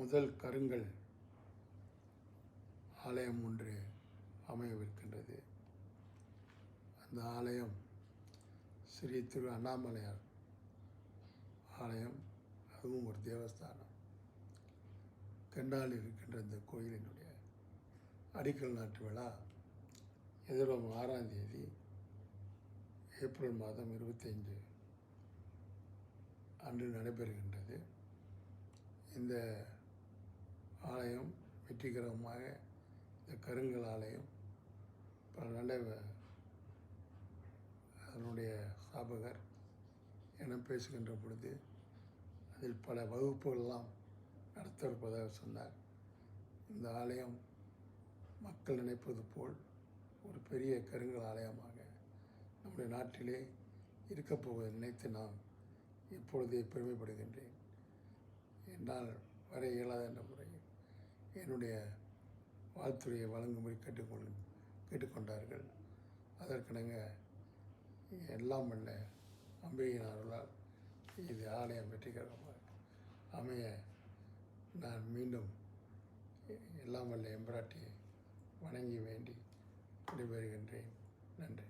முதல் கருங்கல் ஆலயம் ஒன்று அமையவிருக்கின்றது. அந்த ஆலயம் ஸ்ரீ திரு அண்ணாமலையார் ஆலயம். அதுவும் ஒரு தேவஸ்தானம். கெண்டாலில் இருக்கின்ற இந்த கோயிலினுடைய அடிக்கல் நாட்டு விழா எதிர்வரும் 6ஆம் தேதி ஏப்ரல் மாதம் 25 அன்று நடைபெறுகின்றது. இந்த ஆலயம் வெற்றிகரமாக, இந்த கருங்கல் ஆலயம் பல நல்ல அதனுடைய ஸ்தாபகர் என பேசுகின்ற பொழுது அதில் பல வகுப்புகள்லாம் நடத்திருப்பதாக சொன்னார். இந்த ஆலயம் மக்கள் நினைப்பது போல் ஒரு பெரிய கருங்கல் ஆலயமாக நம்முடைய நாட்டிலே இருக்கப் போவதை நினைத்து நான் இப்பொழுதே பெருமைப்படுகின்றேன். என்னால் வர இயலாத என்ற முறையில் என்னுடைய வாழ்த்துறையை வழங்கும்படி கேட்டுக்கொண்டார்கள். அதற்கிணங்க எல்லாம் வல்ல அம்பிகையின் அருளால் இது ஆலயம் வெற்றிகரமாக அமைய நான் மீண்டும் எல்லாம் வல்ல எம்பிராட்டியை வணங்கி வேண்டி விடைபெறுகின்றேன். நன்றி.